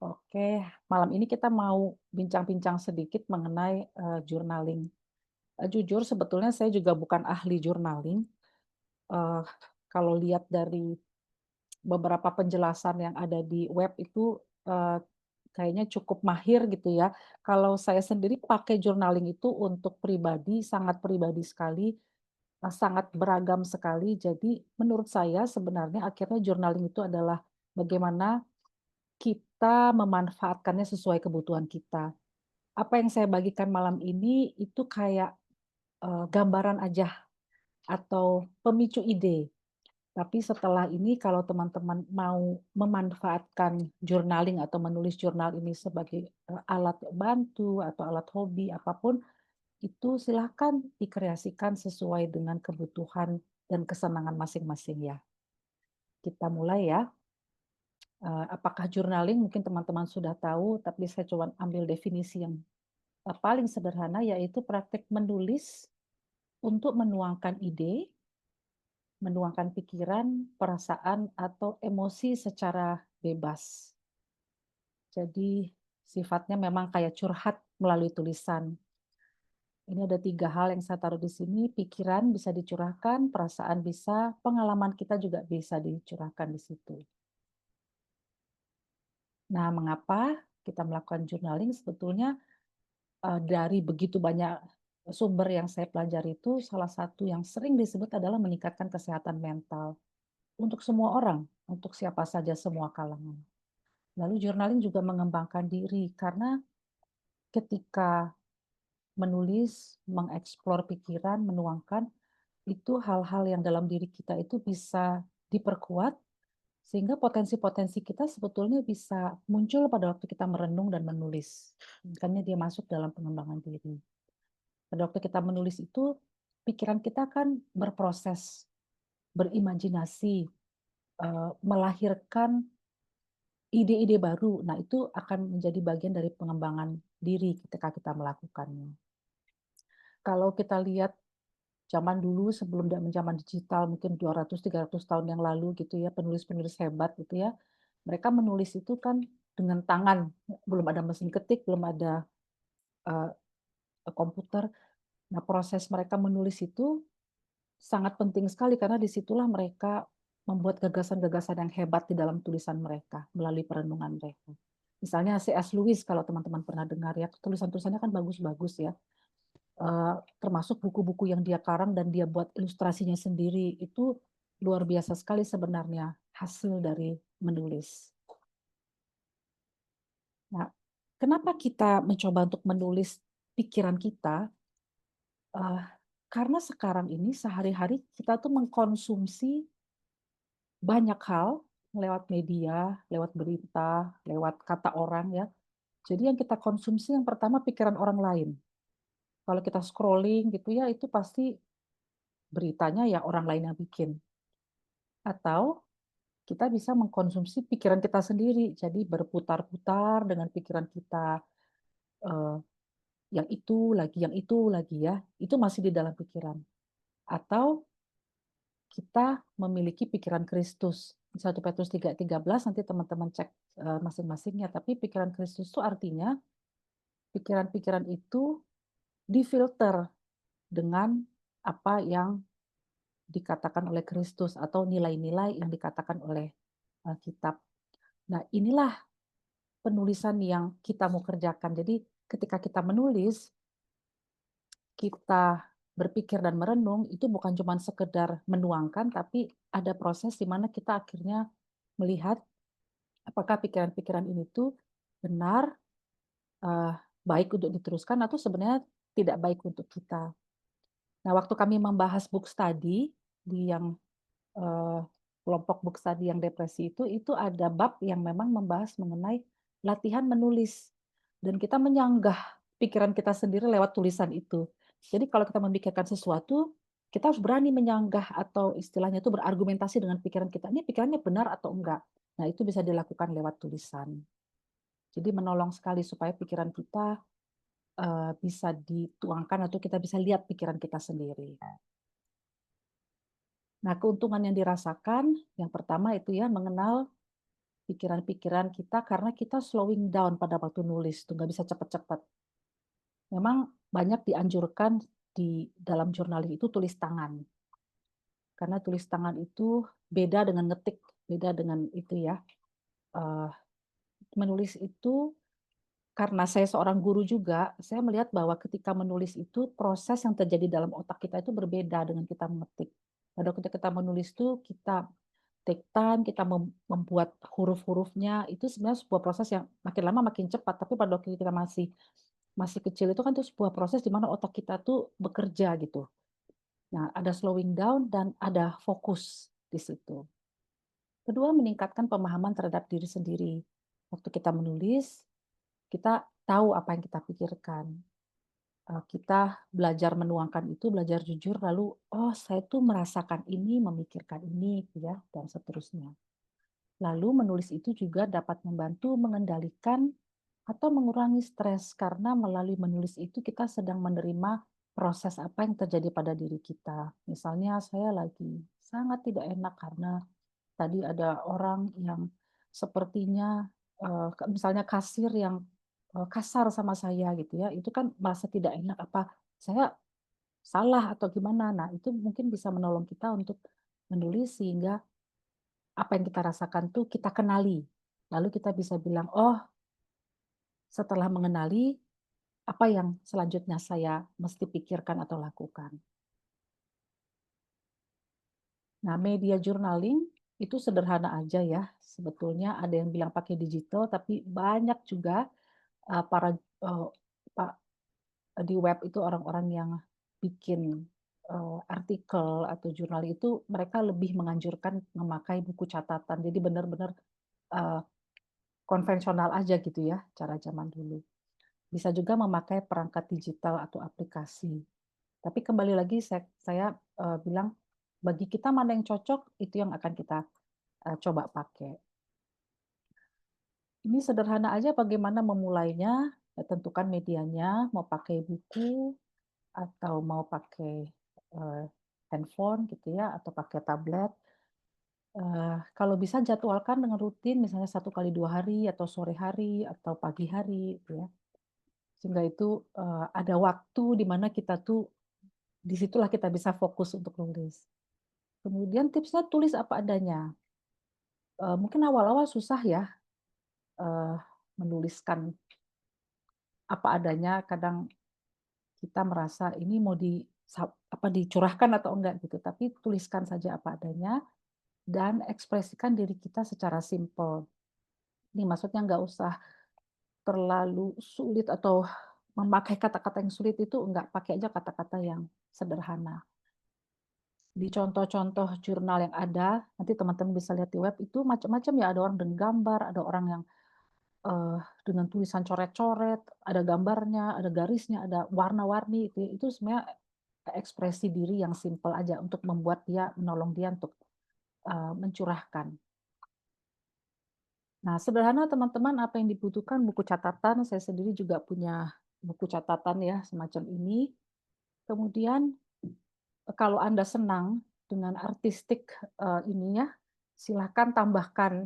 Oke, malam ini kita mau bincang-bincang sedikit mengenai, journaling. Jujur sebetulnya saya juga bukan ahli journaling, eee, kalau lihat dari beberapa penjelasan yang ada di web itu, kayaknya cukup mahir gitu ya. Kalau saya sendiri pakai journaling itu untuk pribadi, sangat pribadi sekali, sangat beragam sekali. Jadi menurut saya sebenarnya akhirnya journaling itu adalah bagaimana kita memanfaatkannya sesuai kebutuhan kita. Apa yang saya bagikan malam ini itu kayak, gambaran aja atau pemicu ide. Tapi setelah ini kalau teman-teman mau memanfaatkan journaling atau menulis jurnal ini sebagai, alat bantu atau alat hobi, apapun, itu silahkan dikreasikan sesuai dengan kebutuhan dan kesenangan masing-masing ya. Kita mulai ya, apakah journaling mungkin teman-teman sudah tahu, tapi saya coba ambil definisi yang, paling sederhana yaitu praktik menulis untuk menuangkan ide, menuangkan pikiran, perasaan, atau emosi secara bebas. Jadi sifatnya memang kayak curhat melalui tulisan. Ini ada 3 hal yang saya taruh di sini, pikiran bisa dicurahkan, perasaan bisa, pengalaman kita juga bisa dicurahkan di situ. Nah, mengapa kita melakukan journaling? Sebetulnya, dari begitu banyak sumber yang saya pelajari itu, salah satu yang sering disebut adalah meningkatkan kesehatan mental. Untuk semua orang, untuk siapa saja, semua kalangan. Lalu journaling juga mengembangkan diri, karena ketika menulis, mengeksplor pikiran, menuangkan, itu hal-hal yang dalam diri kita itu bisa diperkuat, sehingga potensi-potensi kita sebetulnya bisa muncul pada waktu kita merenung dan menulis. Makanya dia masuk dalam pengembangan diri. Pada waktu kita menulis itu, pikiran kita kan berproses, berimajinasi, melahirkan ide-ide baru. Nah, itu akan menjadi bagian dari pengembangan diri ketika kita melakukannya. Kalau kita lihat zaman dulu sebelum zaman digital mungkin 200, 300 tahun yang lalu gitu ya, penulis-penulis hebat gitu ya, mereka menulis itu kan dengan tangan, belum ada mesin ketik, belum ada, eee, komputer. Nah, proses mereka menulis itu sangat penting sekali karena disitulah mereka membuat gagasan-gagasan yang hebat di dalam tulisan mereka, melalui perenungan mereka. Misalnya C.S. Lewis kalau teman-teman pernah dengar ya, tulisan-tulisannya kan bagus-bagus ya, termasuk buku-buku yang dia karang dan dia buat ilustrasinya sendiri, itu luar biasa sekali sebenarnya hasil dari menulis. Nah, kenapa kita mencoba untuk menulis pikiran kita? Eee, karena sekarang ini sehari-hari kita tuh mengkonsumsi banyak hal lewat media, lewat berita, lewat kata orang ya. Jadi yang kita konsumsi yang pertama pikiran orang lain. Kalau kita scrolling gitu ya, itu pasti beritanya ya orang lain yang bikin. Atau kita bisa mengkonsumsi pikiran kita sendiri. Jadi berputar-putar dengan pikiran kita, eee, yang itu lagi ya, itu masih di dalam pikiran. Atau kita memiliki pikiran Kristus. 1 Petrus 3:13 nanti teman-teman cek, masing-masingnya. Tapi pikiran Kristus itu artinya, pikiran-pikiran itu difilter dengan apa yang dikatakan oleh Kristus atau nilai-nilai yang dikatakan oleh, kitab. Nah, inilah penulisan yang kita mau kerjakan. Jadi ketika kita menulis, kita berpikir dan merenung itu bukan cuma sekedar menuangkan, tapi ada proses di mana kita akhirnya melihat apakah pikiran-pikiran ini tuh benar, eee, baik untuk diteruskan atau sebenarnya tidak baik untuk kita. Nah, waktu kami membahas book study di yang, eee, kelompok book study yang depresi itu ada bab yang memang membahas mengenai latihan menulis dan kita menyanggah pikiran kita sendiri lewat tulisan itu. Jadi kalau kita memikirkan sesuatu, kita harus berani menyanggah atau istilahnya itu berargumentasi dengan pikiran kita, ini pikirannya benar atau enggak. Nah, itu bisa dilakukan lewat tulisan. Jadi menolong sekali supaya pikiran kita, bisa dituangkan atau kita bisa lihat pikiran kita sendiri. Nah, keuntungan yang dirasakan, yang pertama itu ya mengenal pikiran-pikiran kita karena kita slowing down pada waktu nulis tuh, nggak bisa cepet-cepet. Memang banyak dianjurkan di dalam journaling itu tulis tangan, karena tulis tangan itu beda dengan ngetik, beda dengan itu ya, eee, menulis itu karena saya seorang guru juga, saya melihat bahwa ketika menulis itu proses yang terjadi dalam otak kita itu berbeda dengan kita mengetik. Pada ketika kita menulis tuh kita take time, kita membuat huruf-hurufnya, itu sebenarnya sebuah proses yang makin lama makin cepat, tapi pada waktu kita masih masih kecil itu kan itu sebuah proses di mana otak kita tuh bekerja gitu. Nah, ada slowing down dan ada fokus di situ. Kedua, meningkatkan pemahaman terhadap diri sendiri. Waktu kita menulis, kita tahu apa yang kita pikirkan. Kita belajar menuangkan itu, belajar jujur, lalu, "Oh, saya tuh merasakan ini, memikirkan ini," gitu ya, dan seterusnya. Lalu menulis itu juga dapat membantu mengendalikan atau mengurangi stres, karena melalui menulis itu kita sedang menerima proses apa yang terjadi pada diri kita. Misalnya saya lagi sangat tidak enak karena tadi ada orang yang sepertinya, misalnya kasir yang, kasar sama saya gitu ya, itu kan merasa tidak enak, apa saya salah atau gimana? Nah, itu mungkin bisa menolong kita untuk menulis sehingga apa yang kita rasakan tuh kita kenali. Lalu kita bisa bilang, "Oh, setelah mengenali, apa yang selanjutnya saya mesti pikirkan atau lakukan?" Nah, media journaling itu sederhana aja ya, sebetulnya ada yang bilang pakai digital, tapi banyak juga, para, pa di web itu orang-orang yang bikin, artikel atau jurnal itu mereka lebih menganjurkan memakai buku catatan. Jadi benar-benar, eee, konvensional aja gitu ya, cara zaman dulu. Bisa juga memakai perangkat digital atau aplikasi. Tapi kembali lagi saya, bilang, bagi kita mana yang cocok, itu yang akan kita, coba pakai. Ini sederhana aja bagaimana memulainya, tentukan medianya, mau pakai buku atau mau pakai, eee, handphone gitu ya, atau pakai tablet. Kalau bisa jadwalkan dengan rutin, misalnya 1 kali 2 hari, atau sore hari, atau pagi hari gitu ya. Sehingga itu, ada waktu di mana kita tuh, di situlah kita bisa fokus untuk nulis. Kemudian tipsnya tulis apa adanya. Mungkin awal-awal susah ya, eee, menuliskan apa adanya, kadang kita merasa ini mau dicurahkan atau enggak gitu, tapi tuliskan saja apa adanya dan ekspresikan diri kita secara simpel. Ini maksudnya nggak usah terlalu sulit atau memakai kata-kata yang sulit, itu enggak, pakai aja kata-kata yang sederhana. Di contoh-contoh jurnal yang ada, nanti teman-teman bisa lihat di web, itu macam-macam ya, ada orang dengan gambar, ada orang yang, dengan tulisan coret-coret, ada gambarnya, ada garisnya, ada warna-warni, itu sebenarnya ekspresi diri yang simpel aja untuk membuat dia, menolong dia untuk, mencurahkan. Nah, sederhana teman-teman, apa yang dibutuhkan buku catatan, saya sendiri juga punya buku catatan ya semacam ini. Kemudian, kalau Anda senang dengan artistik, ininya, silahkan tambahkan.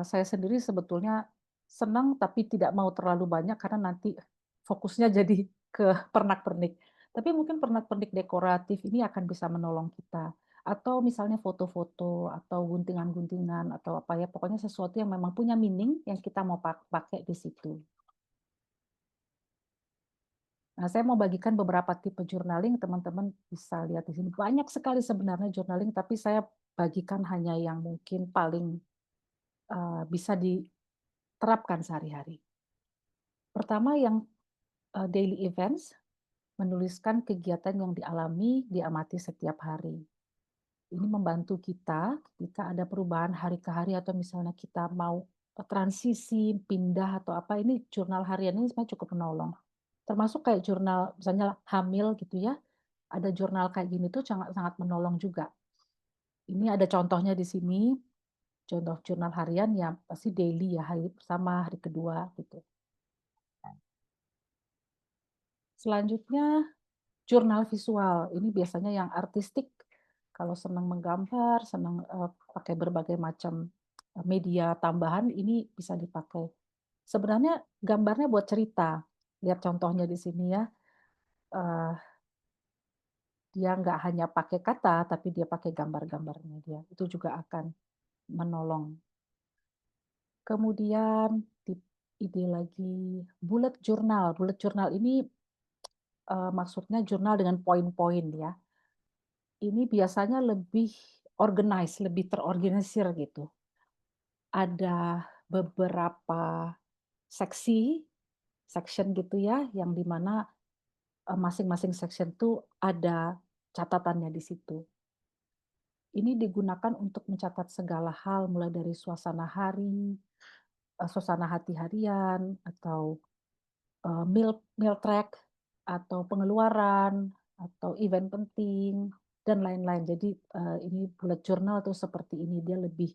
Saya sendiri sebetulnya senang tapi tidak mau terlalu banyak karena nanti fokusnya jadi ke pernak-pernik. Tapi mungkin pernak-pernik dekoratif ini akan bisa menolong kita. Atau misalnya foto-foto atau guntingan-guntingan atau apa ya, pokoknya sesuatu yang memang punya meaning yang kita mau pakai di situ. Nah, saya mau bagikan beberapa tipe journaling, teman-teman bisa lihat di sini. Banyak sekali sebenarnya journaling, tapi saya bagikan hanya yang mungkin paling, bisa diterapkan sehari-hari. Pertama yang, daily events, menuliskan kegiatan yang dialami, diamati setiap hari. Ini membantu kita ketika ada perubahan hari ke hari atau misalnya kita mau, transisi, pindah atau apa, ini jurnal harian ini sebenarnya cukup menolong. Termasuk kayak jurnal misalnya hamil gitu ya, ada jurnal kayak gini tuh sangat sangat menolong juga. Ini ada contohnya di sini, contoh jurnal harian yang pasti daily ya, hari pertama, hari kedua gitu. Selanjutnya jurnal visual, ini biasanya yang artistik, kalau senang menggambar, senang, pakai berbagai macam, media tambahan ini bisa dipakai. Sebenarnya gambarnya buat cerita, lihat contohnya di sini ya, eee, dia nggak hanya pakai kata, tapi dia pakai gambar-gambarnya dia, itu juga akan menolong. Kemudian ide lagi bullet journal ini, maksudnya jurnal dengan poin-poin ya. Ini biasanya lebih lebih terorganisir gitu. Ada beberapa seksi, section gitu ya, yang di mana, masing-masing section tuh ada catatannya di situ. Ini digunakan untuk mencatat segala hal mulai dari suasana hari, suasana hati harian, atau, meal track, atau pengeluaran, atau event penting, dan lain-lain. Jadi, ini bullet journal tuh seperti ini, dia lebih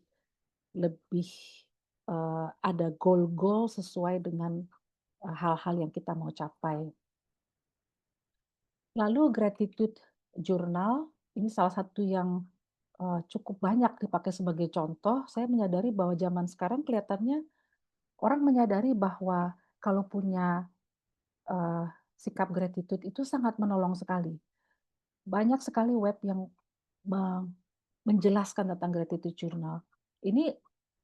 lebih, ada goal-goal sesuai dengan, hal-hal yang kita mau capai. Lalu gratitude journal, ini salah satu yang, cukup banyak dipakai sebagai contoh. Saya menyadari bahwa zaman sekarang kelihatannya orang menyadari bahwa kalau punya, eee, sikap gratitude itu sangat menolong sekali. Banyak sekali web yang me menjelaskan tentang gratitude journal. Ini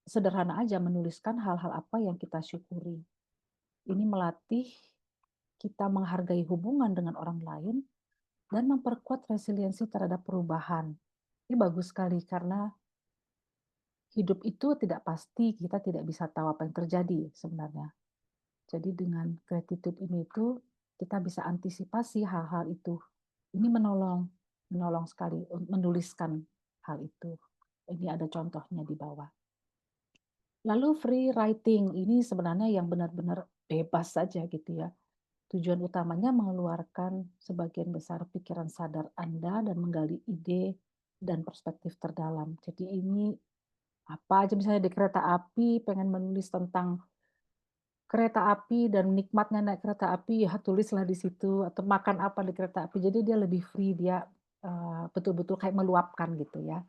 sederhana aja menuliskan hal-hal apa yang kita syukuri. Ini melatih kita menghargai hubungan dengan orang lain dan memperkuat resiliensi terhadap perubahan. Ini bagus sekali karena hidup itu tidak pasti, kita tidak bisa tahu apa yang terjadi sebenarnya. Jadi dengan gratitude ini itu kita bisa antisipasi hal-hal itu. Ini menolong, menolong sekali menuliskan hal itu. Ini ada contohnya di bawah. Lalu free writing ini sebenarnya yang benar-benar bebas saja gitu ya. Tujuan utamanya mengeluarkan sebagian besar pikiran sadar Anda dan menggali ide dan perspektif terdalam. Jadi ini apa aja misalnya di kereta api pengen menulis tentang kereta api dan nikmatnya naik kereta api, ya tulislah di situ atau makan apa di kereta api. Jadi dia lebih free, dia, betul-betul kayak meluapkan gitu ya.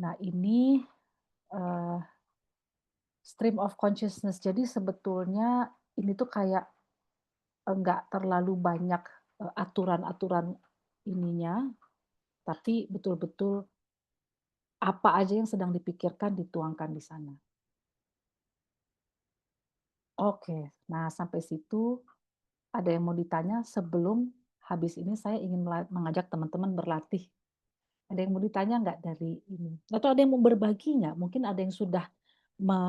Nah ini, eee, stream of consciousness. Jadi sebetulnya ini tuh kayak enggak terlalu banyak, aturan-aturan ininya, tapi betul-betul apa aja yang sedang dipikirkan dituangkan di sana. Oke, nah sampai situ ada yang mau ditanya sebelum habis ini saya ingin mengajak teman-teman berlatih. Ada yang mau ditanya nggak dari ini? Atau ada yang mau berbagi nggak? Mungkin ada yang sudah me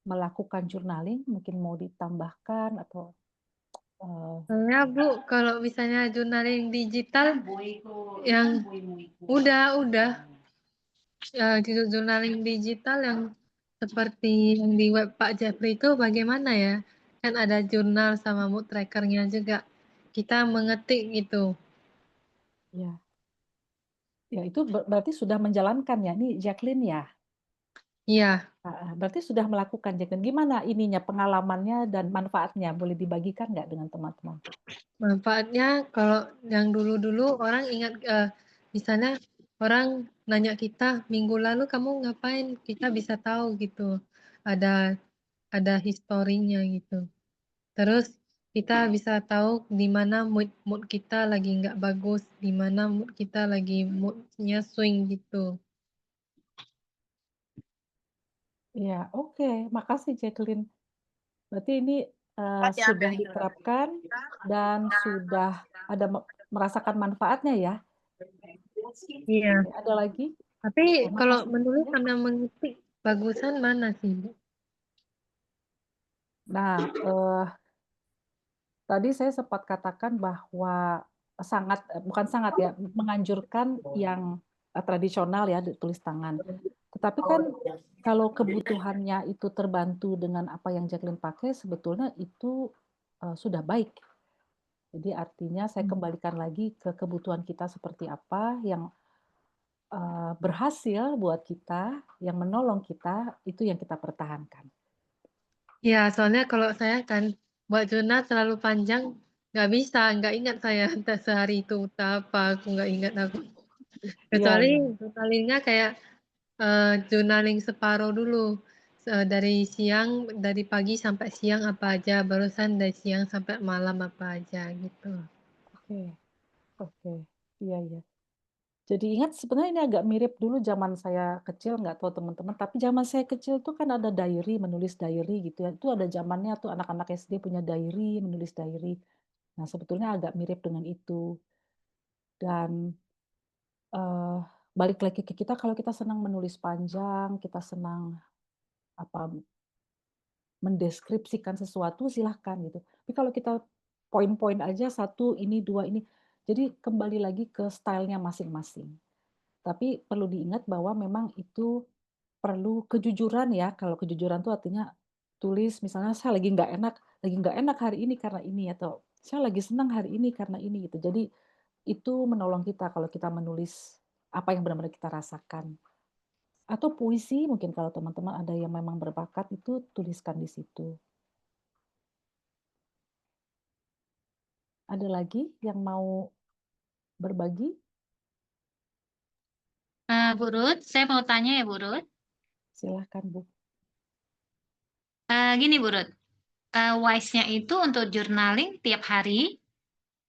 melakukan journaling, mungkin mau ditambahkan atau, eee Saya Bu, kalau misalnya journaling digital yang udah, journaling digital yang seperti yang di web Pak Jeffrey itu bagaimana ya? Kan ada jurnal sama mood tracker-nya juga. Kita mengetik gitu. ya. Ya itu berarti sudah menjalankan ya? Ini Jacqueline ya? Iya, Heeh, berarti sudah melakukan Jacqueline. Gimana ininya, pengalamannya dan manfaatnya? Boleh dibagikan nggak dengan teman-teman? manfaatnya kalau yang dulu-dulu orang ingat, misalnya orang nanya kita, "Minggu lalu kamu ngapain?" Kita bisa tahu gitu. Ada ada historinya gitu. Terus kita bisa tahu di mana mood mood kita lagi nggak bagus, di mana mood kita lagi mood-nya swing gitu. Iya, oke. Makasih Jacqueline. Berarti ini, sudah diterapkan dan sudah ada merasakan manfaatnya ya? Iya, Oke, ada lagi? tapi Oh, kalau makasih. menulis Ya. sama mengetik bagusan mana sih, Bu? Nah, tadi saya sempat katakan bahwa sangat bukan sangat ya, menganjurkan yang, tradisional ya, tulis tangan. Tetapi kan kalau kebutuhannya itu terbantu dengan apa yang Jacqueline pakai, sebetulnya itu, sudah baik. Jadi artinya saya Mmm. kembalikan lagi ke kebutuhan kita seperti apa yang, berhasil buat kita, yang menolong kita, itu yang kita pertahankan. Iya, soalnya kalau saya kan buat jurnal terlalu panjang, nggak bisa, nggak ingat saya entah sehari itu apa, aku nggak ingat aku. Iya Kecuali iya. journaling-nya kayak journaling separuh dulu, dari siang dari pagi sampai siang apa aja, barusan dari siang sampai malam apa aja, gitu. Oke, oke. Iya, iya. Jadi ingat sebenarnya ini agak mirip dulu zaman saya kecil, nggak tahu teman-teman, tapi zaman saya kecil tuh kan ada diary, menulis diary gitu ya. Itu ada zamannya tuh anak-anak SD punya diary, menulis diary. Nah, sebetulnya agak mirip dengan itu. Dan, eee, balik lagi ke kita kalau kita senang menulis panjang, kita senang, apa, mendeskripsikan sesuatu silahkan gitu. Tapi kalau kita poin-poin aja, satu ini, 2 ini, jadi kembali lagi ke style-nya masing-masing. Tapi perlu diingat bahwa memang itu perlu kejujuran ya, kalau kejujuran tuh artinya tulis misalnya saya lagi nggak enak hari ini karena ini, atau saya lagi senang hari ini karena ini gitu. Jadi itu menolong kita kalau kita menulis apa yang benar-benar kita rasakan. Atau puisi mungkin kalau teman-teman ada yang memang berbakat itu tuliskan di situ. Ada lagi yang mau berbagi? Bu Ruth, saya mau tanya ya Bu Ruth. Silahkan Bu. Gini Bu Ruth, wise-nya itu untuk journaling tiap hari,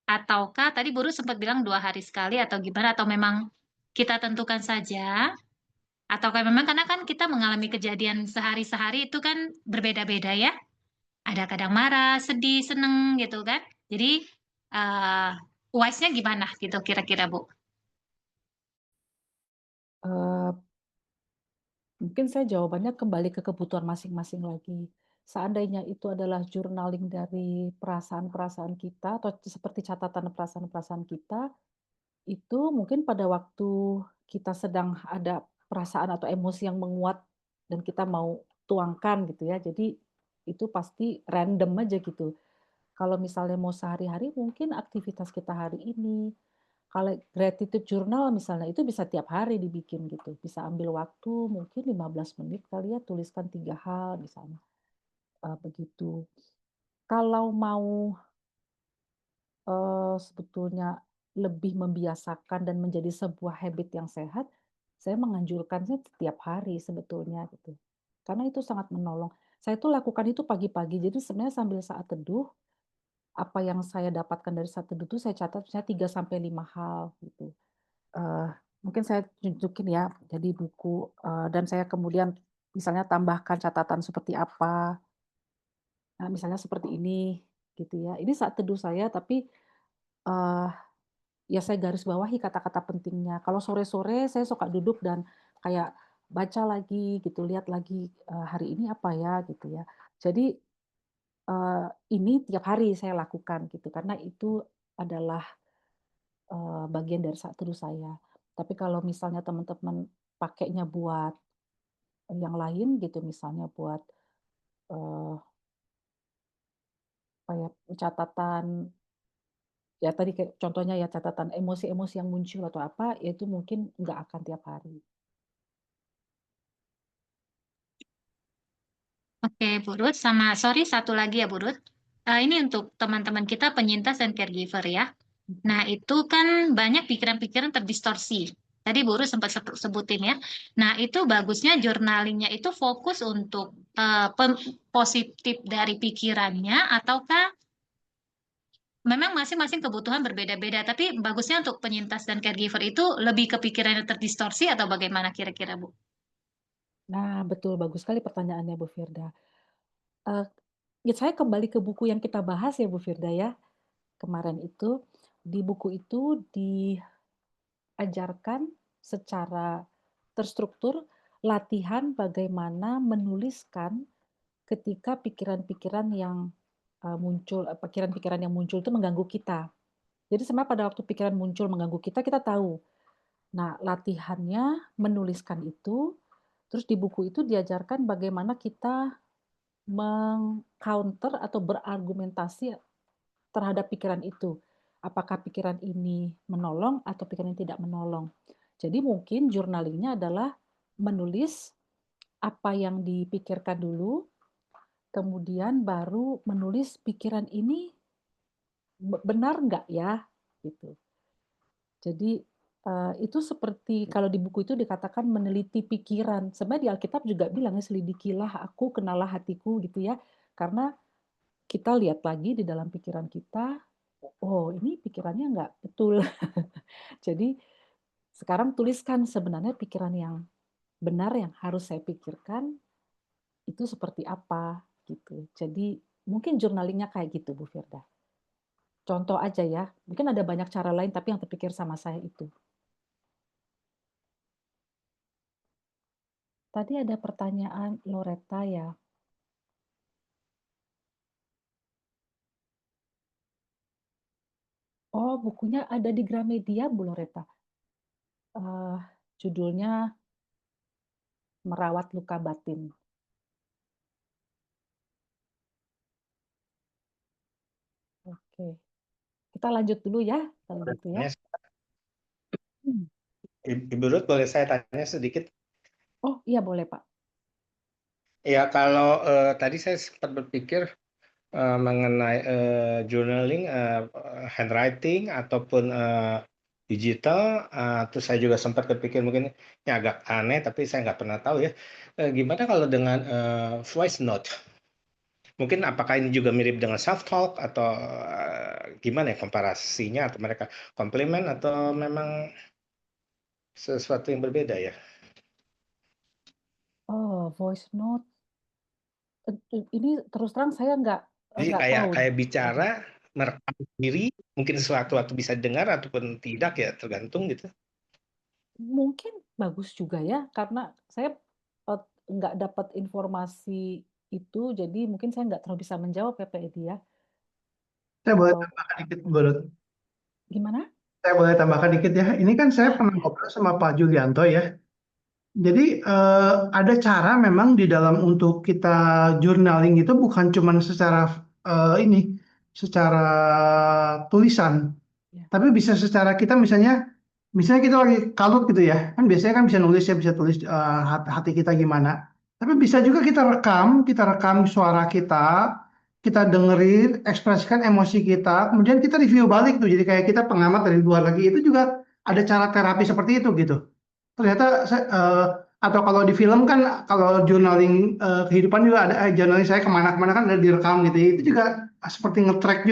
ataukah tadi Bu Ruth sempat bilang 2 hari sekali atau gimana, atau memang kita tentukan saja, ataukah memang karena kan kita mengalami kejadian sehari-sehari itu kan berbeda-beda ya, ada kadang marah, sedih, seneng gitu kan. Jadi uh, wise-nya gimana gitu kira-kira Bu? Eee, Mungkin saya jawabannya kembali ke kebutuhan masing-masing lagi. Seandainya itu adalah journaling dari perasaan-perasaan kita atau seperti catatan perasaan-perasaan kita, itu mungkin pada waktu kita sedang ada perasaan atau emosi yang menguat dan kita mau tuangkan gitu ya. Jadi itu pasti random aja gitu. Kalau misalnya mau sehari-hari mungkin aktivitas kita hari ini, kalau gratitude journal misalnya itu bisa tiap hari dibikin gitu, bisa ambil waktu mungkin 15 menit kali ya, tuliskan 3 hal misalnya, begitu. Kalau mau, sebetulnya lebih membiasakan dan menjadi sebuah habit yang sehat, saya menganjurkannya setiap hari sebetulnya gitu. Karena itu sangat menolong. Saya tuh lakukan itu pagi-pagi, jadi sebenarnya sambil saat teduh, apa yang saya dapatkan dari saat teduh itu saya catat misalnya 3 sampai 5 hal gitu. Eee, Mungkin saya tunjukin ya, jadi buku, dan saya kemudian misalnya tambahkan catatan seperti apa, nah misalnya seperti ini, gitu ya. Ini saat teduh saya tapi, eee, ya saya garis bawahi kata-kata pentingnya. Kalau sore-sore saya suka duduk dan kayak baca lagi gitu, lihat lagi, hari ini apa ya, gitu ya. Jadi, ini tiap hari saya lakukan gitu, karena itu adalah bagian dari saat teduh saya. Tapi kalau misalnya teman-teman pakainya buat yang lain gitu, misalnya buat, eee, apa ya, catatan, ya tadi kayak contohnya ya catatan emosi-emosi yang muncul atau apa, ya itu mungkin nggak akan tiap hari. Oke, Bu Ruth, sama sorry satu lagi ya Bu Ruth. Ini untuk teman-teman kita penyintas dan caregiver ya. Mhm. Nah, itu kan banyak pikiran-pikiran terdistorsi. Tadi Bu Ruth sempat sebutin ya. Nah, itu bagusnya journalingnya itu fokus untuk positif dari pikirannya, ataukah memang masing-masing kebutuhan berbeda-beda, tapi bagusnya untuk penyintas dan caregiver itu lebih ke pikiran yang terdistorsi atau bagaimana kira-kira Bu? Nah betul, bagus sekali pertanyaannya Bu Firda. Eee, ya saya kembali ke buku yang kita bahas ya Bu Firda ya, kemarin itu. Di buku itu diajarkan secara terstruktur latihan bagaimana menuliskan ketika pikiran-pikiran yang, pikiran-pikiran yang muncul itu mengganggu kita. Jadi sebenarnya pada waktu pikiran muncul mengganggu kita, kita tahu. Nah, latihannya menuliskan itu, terus di buku itu diajarkan bagaimana kita meng-counter atau berargumentasi terhadap pikiran itu. Apakah pikiran ini menolong atau pikiran ini tidak menolong. Jadi mungkin journaling-nya adalah menulis apa yang dipikirkan dulu, kemudian baru menulis pikiran ini benar nggak ya, gitu. Jadi Itu seperti kalau di buku itu dikatakan meneliti pikiran. Sebenarnya di Alkitab juga bilang ya, "Selidikilah aku, kenalah hatiku," gitu ya. Karena kita lihat lagi di dalam pikiran kita, oh ini pikirannya nggak betul. Jadi sekarang tuliskan sebenarnya pikiran yang benar yang harus saya pikirkan itu seperti apa, gitu. Jadi mungkin journaling-nya kayak gitu Bu Firda. Contoh aja ya, mungkin ada banyak cara lain tapi yang terpikir sama saya itu. Tadi ada pertanyaan Loretta ya. Oh, bukunya ada di Gramedia, Bu Loretta? Eee, Judulnya Merawat Luka Batin. Oke, kita lanjut dulu ya, kalau gitu ya. Hmm. Ibu Ruth, boleh saya tanya sedikit? Oh, iya boleh, Pak. Ya, kalau tadi saya sempat berpikir mengenai journaling, handwriting ataupun digital, terus saya juga sempat kepikir mungkin ini agak aneh, tapi saya nggak pernah tahu ya. Gimana kalau dengan voice note? Mungkin apakah ini juga mirip dengan self talk atau gimana ya komparasinya, atau mereka komplement atau memang sesuatu yang berbeda ya? Oh, voice note, ini terus terang saya Jadi nggak kayak tahu. kayak bicara, merekam diri, mungkin sewaktu-waktu bisa dengar ataupun tidak ya, tergantung gitu. Mungkin bagus juga ya, karena saya, nggak dapat informasi itu, jadi mungkin saya nggak terlalu bisa menjawab ya, Pak Edi ya. Saya boleh Kalau tambahkan dikit, Bu Ruth? gimana? Saya boleh tambahkan dikit ya. Ini kan saya pernah Ya. ngobrol sama Pak Julianto ya. Jadi ada cara memang di dalam untuk kita journaling itu bukan cuman secara ini, secara tulisan, Ya. tapi bisa secara kita misalnya kita lagi kalut gitu ya, kan biasanya kan bisa nulis ya, bisa tulis hati kita gimana. Tapi bisa juga kita rekam suara kita dengerin, ekspresikan emosi kita, kemudian kita review balik tuh. Jadi kayak kita pengamat dari luar lagi, itu juga ada cara terapi seperti itu gitu. Ternyata atau kalau di film kan kalau journaling kehidupan juga ada journaling saya kemana-kemana kan ada direkam gitu ya. Itu juga seperti nge-track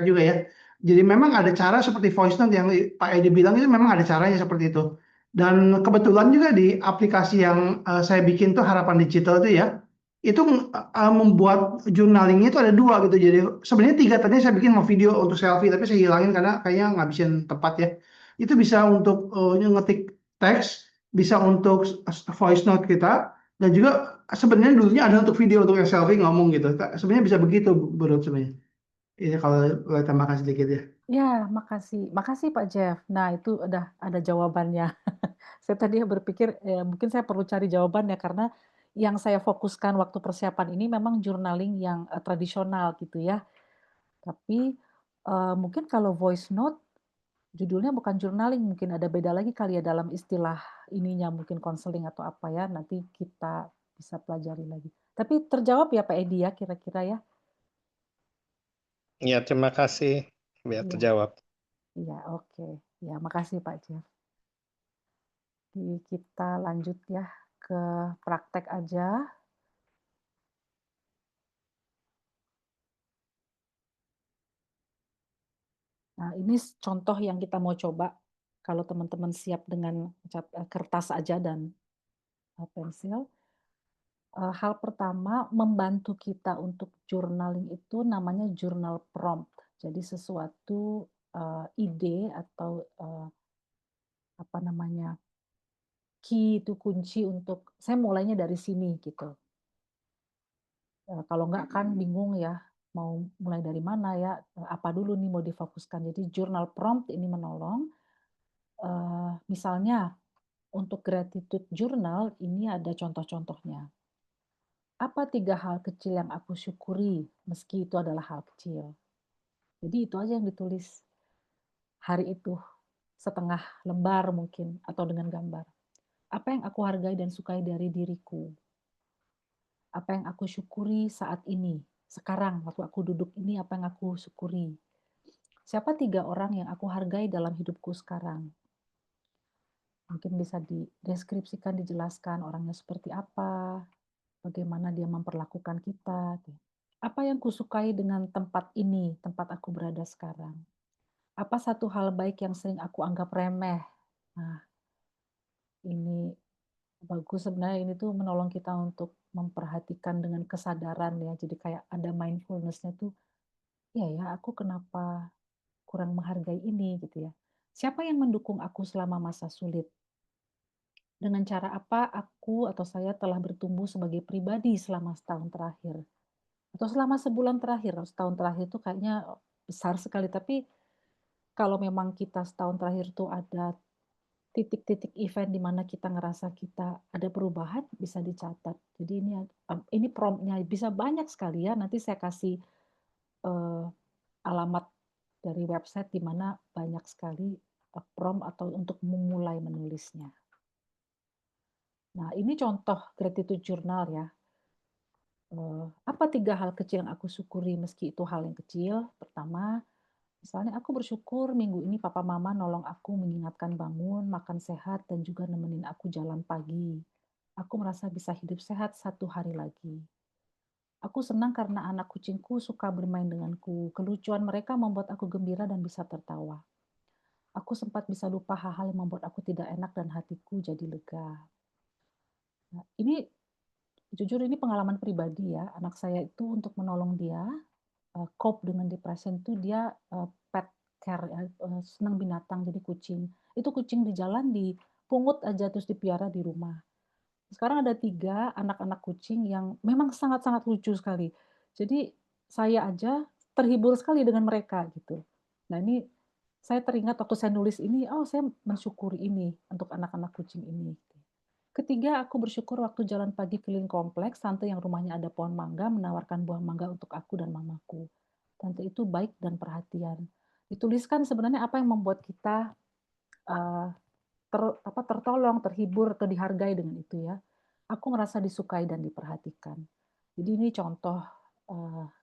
juga ya. Jadi memang ada cara seperti voice note yang Pak Edi bilang itu memang ada caranya seperti itu. Dan kebetulan juga di aplikasi yang saya bikin tuh Harapan Digital itu ya, itu membuat journaling itu ada dua gitu. Jadi sebenarnya tiga, tadinya saya bikin mau video untuk selfie tapi saya hilangin karena kayaknya ngabisin tempat ya. Itu bisa untuk ngetik teks, bisa untuk voice note kita, dan juga sebenarnya dulunya ada untuk video untuk yang selfie ngomong gitu. Sebenarnya bisa begitu, menurut sebenarnya. Ini kalau boleh tambahkan sedikit ya. Ya, makasih. Makasih Pak Jeff. Nah, itu udah ada jawabannya. Saya tadi berpikir, mungkin saya perlu cari jawabannya karena yang saya fokuskan waktu persiapan ini memang journaling yang, tradisional gitu ya. Tapi, mungkin kalau voice note judulnya bukan journaling, mungkin ada beda lagi kali ya dalam istilah ininya, mungkin konseling atau apa ya, nanti kita bisa pelajari lagi. Tapi terjawab ya Pak Edi ya kira-kira ya? Ya, terima kasih. Biar Iya terjawab. iya, oke. Ya makasih Pak Jeff. Jadi kita lanjut ya ke praktek aja. Nah, ini contoh yang kita mau coba kalau teman-teman siap dengan kertas aja dan pensil. Hal pertama membantu kita untuk journaling itu namanya journal prompt. Jadi sesuatu ide atau apa namanya key itu kunci untuk saya mulainya dari sini gitu. Kalau enggak kan bingung ya mau mulai dari mana ya, apa dulu nih mau difokuskan. Jadi journal prompt ini menolong. Misalnya untuk gratitude journal ini ada contoh-contohnya. Apa 3 hal kecil yang aku syukuri meski itu adalah hal kecil? Jadi itu aja yang ditulis hari itu, setengah lembar mungkin atau dengan gambar. Apa yang aku hargai dan sukai dari diriku? Apa yang aku syukuri saat ini? Sekarang waktu aku duduk ini apa yang aku syukuri? Siapa 3 orang yang aku hargai dalam hidupku sekarang? Mungkin bisa dideskripsikan, dijelaskan orangnya seperti apa, bagaimana dia memperlakukan kita. Gitu. Apa yang kusukai dengan tempat ini, tempat aku berada sekarang? Apa satu hal baik yang sering aku anggap remeh? Nah, ini bagus sebenarnya ini tuh menolong kita untuk memperhatikan dengan kesadaran ya. Jadi kayak ada mindfulness-nya tuh, iya ya aku kenapa kurang menghargai ini gitu ya. Siapa yang mendukung aku selama masa sulit? Dengan cara apa aku atau saya telah bertumbuh sebagai pribadi selama setahun terakhir? Atau selama sebulan terakhir? Setahun terakhir itu kayaknya besar sekali, tapi kalau memang kita setahun terakhir tuh ada titik-titik event di mana kita ngerasa kita ada perubahan, bisa dicatat. Jadi ini prompt-nya bisa banyak sekali ya, nanti saya kasih, eee, alamat dari website di mana banyak sekali, prompt atau untuk memulai menulisnya. Nah, ini contoh gratitude journal ya. Apa 3 hal kecil yang aku syukuri meski itu hal yang kecil? Pertama, misalnya aku bersyukur minggu ini papa mama nolong aku mengingatkan bangun, makan sehat, dan juga nemenin aku jalan pagi. Aku merasa bisa hidup sehat 1 hari lagi. Aku senang karena anak kucingku suka bermain denganku. Kelucuan mereka membuat aku gembira dan bisa tertawa. Aku sempat bisa lupa hal-hal yang membuat aku tidak enak dan hatiku jadi lega. Nah, ini jujur ini pengalaman pribadi ya. Anak saya itu untuk menolong dia cope dengan depression tuh dia, pet care ya, senang binatang, jadi kucing. Itu kucing di jalan dipungut aja terus dipiara di rumah. Sekarang ada 3 anak-anak kucing yang memang sangat-sangat lucu sekali. Jadi saya aja terhibur sekali dengan mereka gitu. Nah ini saya teringat waktu saya nulis ini, oh saya mensyukuri ini untuk anak-anak kucing ini. Ketiga, aku bersyukur waktu jalan pagi keliling kompleks, tante yang rumahnya ada pohon mangga menawarkan buah mangga untuk aku dan mamaku. Tante itu baik dan perhatian. Dituliskan sebenarnya apa yang membuat kita eh, tertolong, terhibur, atau dihargai dengan itu ya. Aku merasa disukai dan diperhatikan. Jadi ini contoh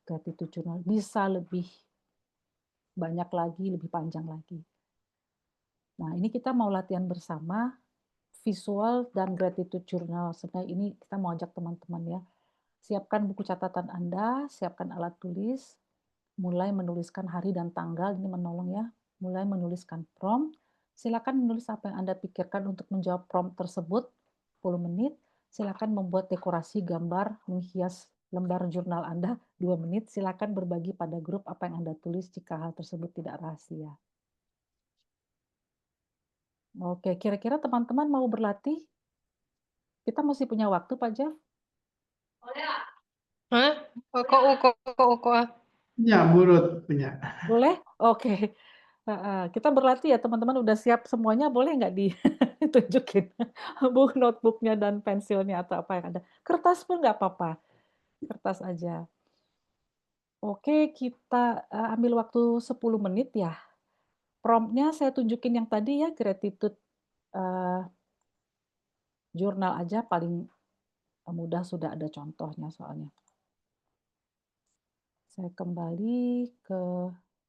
gratitude journal. Bisa lebih banyak lagi, lebih panjang lagi. Nah ini kita mau latihan bersama visual dan gratitude journal. Sebenarnya ini kita mau ajak teman-teman ya. Siapkan buku catatan Anda, siapkan alat tulis, mulai menuliskan hari dan tanggal, ini menolong ya. Mulai menuliskan prompt. Silakan menulis apa yang Anda pikirkan untuk menjawab prompt tersebut 10 menit. Silakan membuat dekorasi gambar menghias lembar jurnal Anda 2 menit. Silakan berbagi pada grup apa yang Anda tulis jika hal tersebut tidak rahasia. Oke, kira-kira teman-teman mau berlatih? Kita masih punya waktu, Pak Jeff? Hah? Kok ah? Ya, Burut punya. Boleh? Oke. Heeh. Kita berlatih ya teman-teman, udah siap semuanya, boleh nggak ditunjukin buku notebook-nya dan pensilnya atau apa yang ada. Kertas pun nggak apa-apa, kertas aja. Oke, kita, ambil waktu 10 menit ya. Prompt-nya saya tunjukin yang tadi ya, gratitude, eee, journal aja paling mudah, sudah ada contohnya soalnya. Saya kembali ke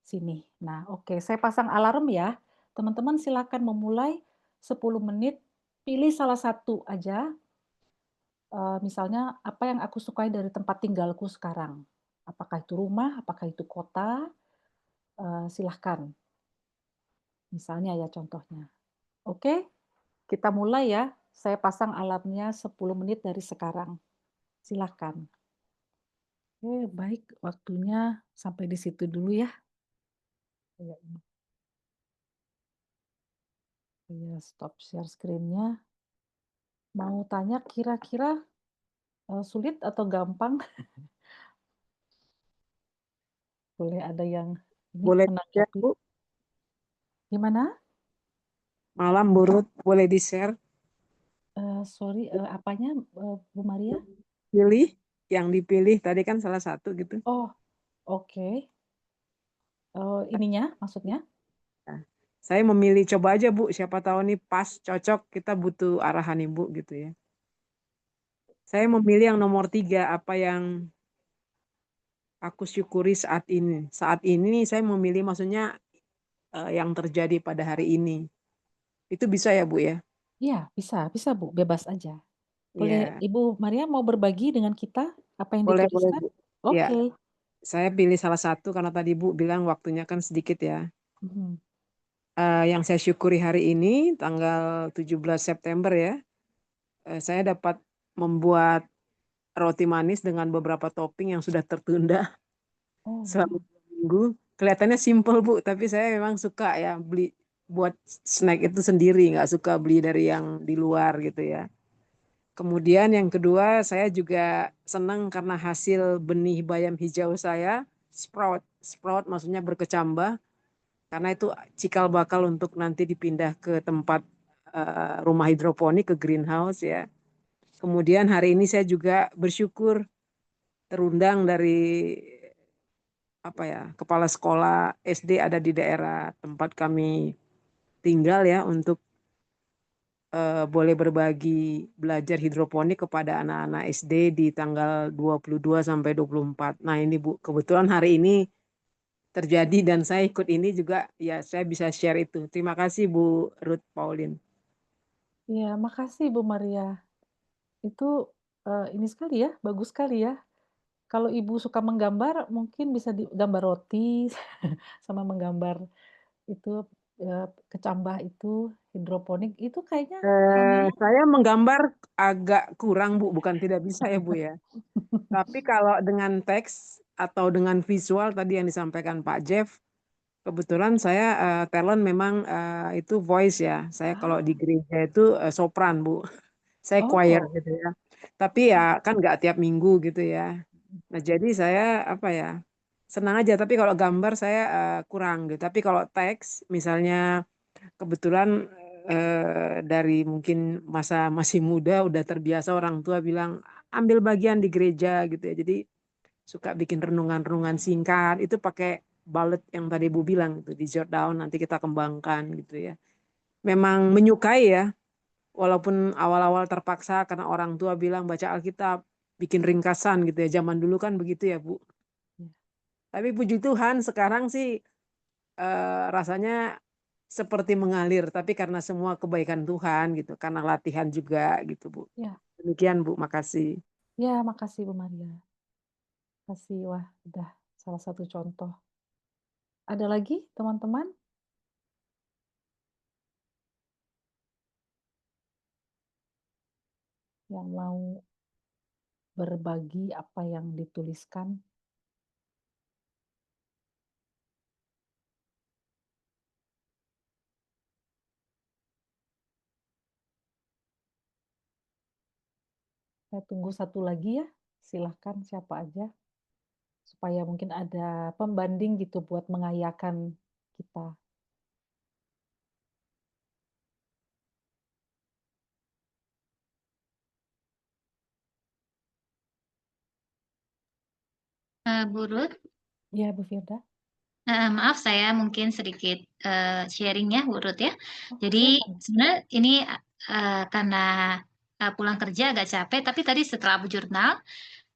sini. Nah, oke, saya pasang alarm ya. Teman-teman silakan memulai 10 menit, pilih salah satu aja, misalnya apa yang aku sukai dari tempat tinggalku sekarang. Apakah itu rumah, apakah itu kota, silahkan. Misalnya ya contohnya. Oke, kita mulai ya. Saya pasang alarmnya 10 menit dari sekarang. Silahkan. Oke, baik, waktunya sampai di situ dulu ya. Iya, iya, stop share screen-nya. Mau tanya kira-kira, sulit atau gampang? Boleh ada yang ini Boleh di-share, menanggapi. Bu? Gimana? Malam, Burut. Boleh di-share? Sorry, apanya, Bu Maria? Pilih, yang dipilih tadi kan salah satu gitu. Oh, oke. Ininya maksudnya? Nah, saya memilih coba aja, Bu. Siapa tahu nih pas, cocok, kita butuh arahan Ibu gitu ya. Saya memilih yang nomor 3, apa yang aku syukuri saat ini. Saat ini saya memilih maksudnya yang terjadi pada hari ini. Itu bisa ya, Bu ya? Iya, bisa Bu, bebas aja. Boleh Iya, Ibu Maria mau berbagi dengan kita apa yang boleh boleh dituliskan? Bu. Ya, Oke. saya pilih salah satu karena tadi Bu bilang waktunya kan sedikit ya. Mhm. Yang saya syukuri hari ini tanggal 17 September ya, saya dapat membuat roti manis dengan beberapa topping yang sudah tertunda Oh, selama wow. 2 minggu. Kelihatannya simpel Bu, tapi saya memang suka ya beli buat snack itu sendiri, nggak suka beli dari yang di luar gitu ya. Kemudian yang kedua, saya juga senang karena hasil benih bayam hijau saya sprout. Sprout maksudnya berkecambah, karena itu cikal bakal untuk nanti dipindah ke tempat rumah hidroponik, ke greenhouse ya. Kemudian hari ini saya juga bersyukur terundang dari kepala sekolah SD ada di daerah tempat kami tinggal ya untuk boleh berbagi belajar hidroponik kepada anak-anak SD di tanggal 22 sampai 24. Nah ini Bu, kebetulan hari ini terjadi dan saya ikut ini juga ya saya bisa share itu. Terima kasih Bu Ruth Pauline. Iya, makasih Bu Maria. Itu, ini sekali ya, bagus sekali ya. Kalau Ibu suka menggambar, mungkin bisa gambar roti sama menggambar itu, kecambah itu, hidroponik, itu kayaknya ininya Saya menggambar agak kurang Bu, bukan tidak bisa ya Bu ya. Tapi kalau dengan teks atau dengan visual tadi yang disampaikan Pak Jeff, kebetulan saya talent memang itu voice ya. Saya kalau di Ah, gereja itu sopran Bu. Saya choir oh, gitu ya. Tapi ya kan nggak tiap minggu gitu ya. Nah jadi saya senang aja. Tapi kalau gambar saya kurang gitu. Tapi kalau teks misalnya kebetulan dari mungkin masa masih muda udah terbiasa orang tua bilang ambil bagian di gereja gitu ya. Jadi suka bikin renungan-renungan singkat itu pakai bullet yang tadi Bu bilang gitu di jot down nanti kita kembangkan gitu ya. Memang menyukai ya walaupun awal-awal terpaksa karena orang tua bilang baca Alkitab bikin ringkasan gitu ya. Zaman dulu kan begitu ya Bu. iya, Tapi puji Tuhan sekarang sih rasanya seperti mengalir tapi karena semua kebaikan Tuhan gitu karena latihan juga gitu Bu. iya, Demikian Bu, makasih. iya, makasih Bu Maria. Makasih, wah udah salah satu contoh. Ada lagi teman-teman yang mau berbagi apa yang dituliskan? Saya tunggu satu lagi ya, silahkan siapa aja, supaya mungkin ada pembanding gitu buat mengayakan kita. Bu Ruth, Iya Bu Firda? maaf saya mungkin sedikit sharing ya Bu Ruth ya. Oh Jadi silakan. sebenarnya ini karena pulang kerja agak capek, tapi tadi setelah jurnal,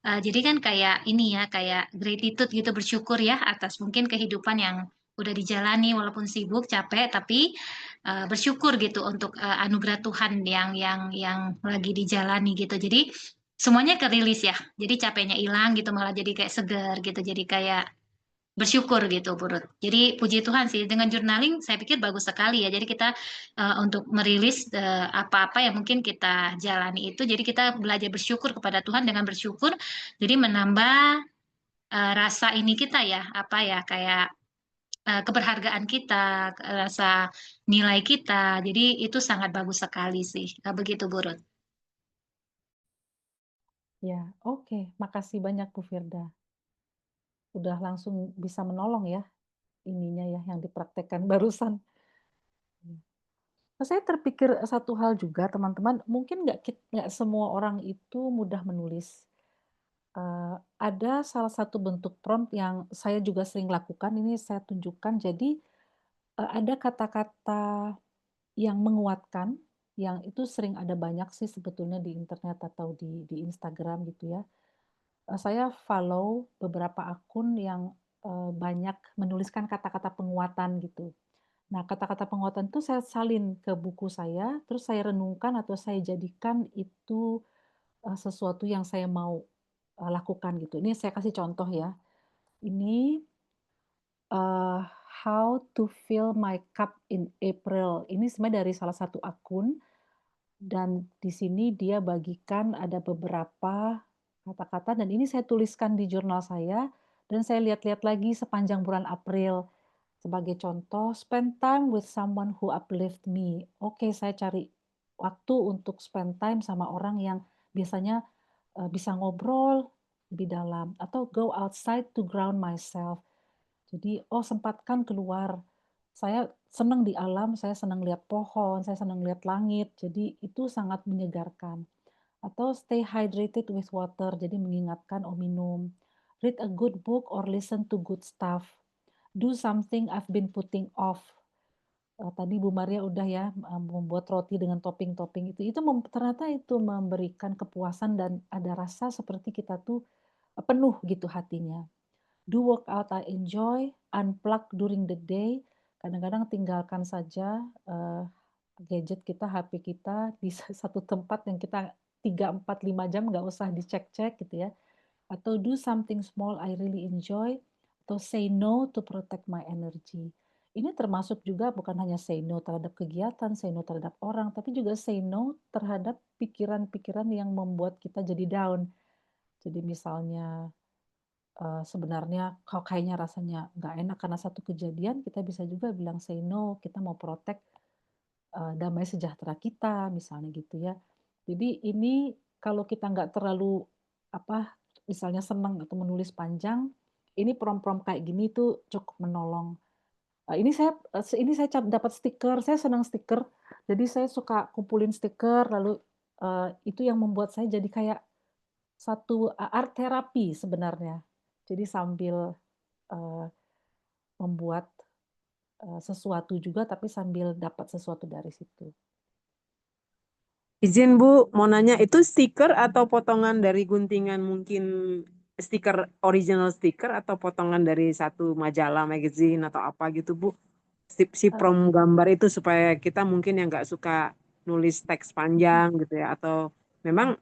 jadi kan kayak ini ya, kayak gratitude gitu, bersyukur ya atas mungkin kehidupan yang udah dijalani walaupun sibuk, capek, tapi bersyukur gitu untuk anugerah Tuhan yang lagi dijalani gitu. Jadi semuanya kerilis ya. Jadi capeknya hilang gitu, malah jadi kayak segar gitu. Jadi kayak bersyukur gitu, Bu Ruth. Jadi puji Tuhan sih dengan journaling saya pikir bagus sekali ya. Jadi kita untuk merilis apa-apa yang mungkin kita jalani itu, jadi kita belajar bersyukur kepada Tuhan dengan bersyukur. Jadi menambah rasa ini kita ya, apa ya kayak keberhargaan kita, rasa nilai kita. Jadi itu sangat bagus sekali sih. Begitu, Bu Ruth. Ya, oke. Makasih banyak Bu Firda. Udah langsung bisa menolong ya, ininya ya, yang dipraktekkan barusan. Nah, saya terpikir satu hal juga teman-teman, mungkin nggak semua orang itu mudah menulis. Ada salah satu bentuk prompt yang saya juga sering lakukan, ini saya tunjukkan. Jadi, ada kata-kata yang menguatkan, yang itu sering ada banyak sih sebetulnya di internet atau di Instagram gitu ya. Saya follow beberapa akun yang, banyak menuliskan kata-kata penguatan gitu. Nah, kata-kata penguatan itu saya salin ke buku saya, terus saya renungkan atau saya jadikan itu, sesuatu yang saya mau, lakukan gitu. Ini saya kasih contoh ya. Ini, eee, How to Fill My Cup in April. Ini sebenarnya dari salah satu akun dan di sini dia bagikan ada beberapa kata-kata dan ini saya tuliskan di jurnal saya dan saya lihat-lihat lagi sepanjang bulan April. Sebagai contoh, spend time with someone who uplift me. Oke, saya cari waktu untuk spend time sama orang yang biasanya, bisa ngobrol lebih dalam atau go outside to ground myself. Jadi, oh sempatkan keluar. Saya senang di alam, saya senang lihat pohon, saya senang lihat langit, jadi itu sangat menyegarkan. Atau stay hydrated with water, jadi mengingatkan, oh minum. Read a good book or listen to good stuff. Do something I've been putting off. Tadi Bu Maria udah ya, membuat roti dengan topping-topping itu. Ternyata itu memberikan kepuasan dan ada rasa seperti kita tuh, penuh gitu hatinya. Do workout I enjoy, unplug during the day. Kadang-kadang tinggalkan saja, gadget kita, HP kita di satu tempat yang kita 3 4 5 jam nggak usah dicek-cek gitu ya. Atau do something small I really enjoy, atau say no to protect my energy. Ini termasuk juga bukan hanya say no terhadap kegiatan, say no terhadap orang, tapi juga say no terhadap pikiran-pikiran yang membuat kita jadi down. Jadi misalnya, sebenarnya kok kayaknya rasanya nggak enak karena satu kejadian, kita bisa juga bilang say no, kita mau protect, damai sejahtera kita, misalnya gitu ya. Jadi ini kalau kita nggak terlalu, apa, misalnya senang atau menulis panjang, ini prompt-prompt kayak gini tuh cukup menolong. Ini saya dapat stiker, saya senang stiker, jadi saya suka kumpulin stiker lalu, itu yang membuat saya jadi kayak satu art terapi sebenarnya. Jadi sambil, eee, membuat, sesuatu juga tapi sambil dapat sesuatu dari situ. Izin Bu, mau nanya itu stiker atau potongan dari guntingan mungkin stiker original stiker atau potongan dari satu majalah, magazine atau apa gitu Bu? Si Eee, prom gambar itu supaya kita mungkin yang nggak suka nulis teks panjang gitu ya atau memang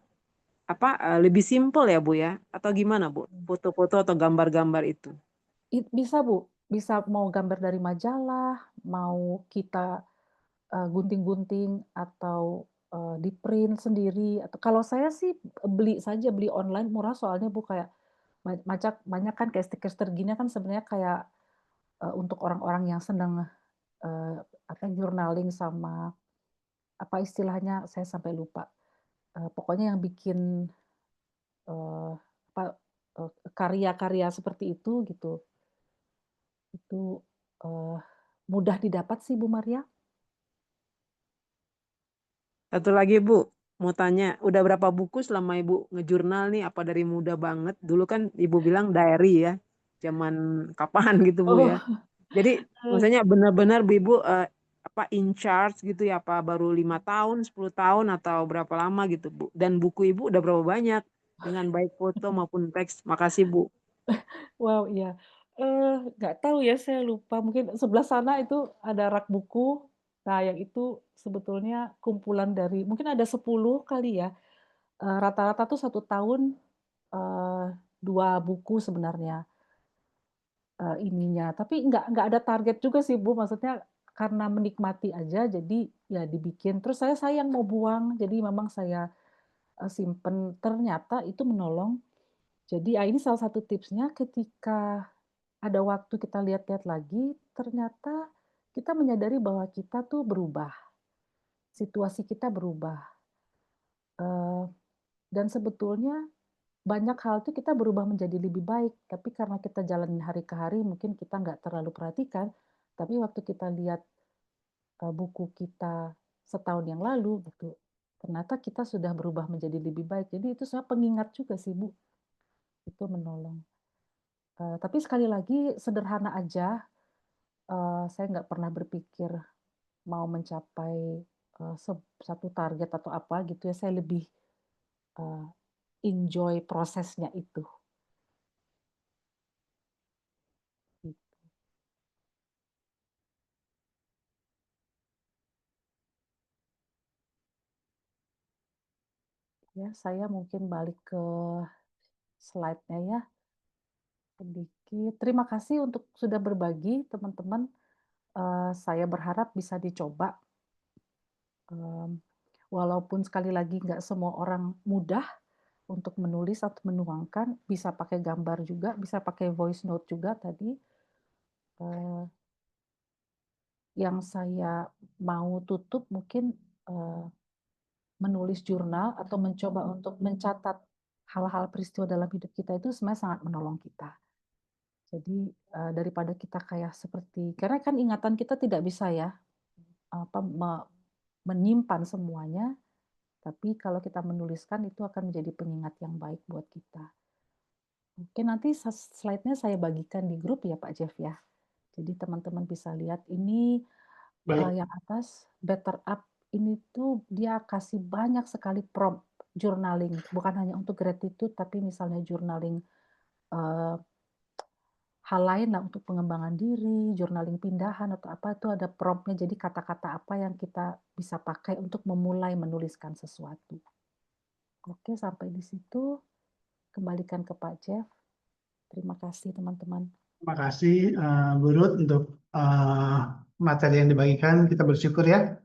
apa lebih simpel ya Bu ya atau gimana Bu? Foto-foto atau gambar-gambar itu? bisa Bu, bisa mau gambar dari majalah, mau kita, gunting-gunting atau, di-print sendiri atau kalau saya sih beli saja, beli online murah soalnya Bu, kayak banyak kan kayak stiker-stiker gini kan sebenarnya kayak, untuk orang-orang yang senang, eee, journaling sama apa istilahnya saya sampai lupa, pokoknya yang bikin, eee, apa, karya-karya seperti itu gitu, itu, eee, mudah didapat sih Bu Maria. Satu lagi Bu, mau tanya, udah berapa buku selama Ibu ngejurnal nih? Apa dari muda banget? Dulu kan Ibu bilang diary ya, zaman kapan gitu Bu ya. Oh, Jadi eee, maksudnya benar-benar Bu Ibu apa in charge gitu ya? Apa baru 5 tahun, 10 tahun atau berapa lama gitu Bu? Dan buku Ibu udah berapa banyak dengan baik foto maupun teks? Makasih Bu. wow, iya, nggak tahu ya saya lupa mungkin sebelah sana itu ada rak buku. Nah yang itu sebetulnya kumpulan dari mungkin ada 10 kali ya, rata-rata tuh 1 tahun, eee, 2 buku sebenarnya. Ininya, tapi nggak ada target juga sih, Bu, maksudnya karena menikmati aja jadi ya dibikin, terus saya sayang mau buang, jadi memang saya, simpen, ternyata itu menolong. Jadi, ini salah satu tipsnya ketika ada waktu kita lihat-lihat lagi, ternyata kita menyadari bahwa kita tuh berubah, situasi kita berubah, eee, dan sebetulnya banyak hal tuh kita berubah menjadi lebih baik, tapi karena kita jalanin hari ke hari mungkin kita nggak terlalu perhatikan, tapi waktu kita lihat, buku kita setahun yang lalu gitu, ternyata kita sudah berubah menjadi lebih baik. Jadi itu sebenarnya pengingat juga sih, Bu, itu menolong. Tapi sekali lagi sederhana aja, saya nggak pernah berpikir mau mencapai, eee, seb satu target atau apa gitu ya, saya lebih, eee, enjoy prosesnya itu, gitu. Ya, saya mungkin balik ke slide-nya ya, sedikit. Terima kasih untuk sudah berbagi, teman-teman. Saya berharap bisa dicoba, walaupun sekali lagi nggak semua orang mudah untuk menulis atau menuangkan, bisa pakai gambar juga, bisa pakai voice note juga tadi. Yang saya mau tutup mungkin, menulis jurnal atau mencoba untuk mencatat hal-hal peristiwa dalam hidup kita itu sebenarnya sangat menolong kita. Jadi, daripada kita kayak seperti karena kan ingatan kita tidak bisa ya, menyimpan semuanya, tapi kalau kita menuliskan itu akan menjadi pengingat yang baik buat kita. Oke, nanti slide-nya saya bagikan di grup ya Pak Jeff ya. Jadi teman-teman bisa lihat ini, Baik. yang atas Better Up ini tuh dia kasih banyak sekali prompt journaling, bukan hanya untuk gratitude tapi misalnya journaling, hal lain lah untuk pengembangan diri, journaling pindahan atau apa itu ada prompt-nya. Jadi kata-kata apa yang kita bisa pakai untuk memulai menuliskan sesuatu. Oke, sampai di situ. Kembalikan ke Pak Jeff. Terima kasih teman-teman. Terima kasih Bu Ruth untuk materi yang dibagikan. Kita bersyukur ya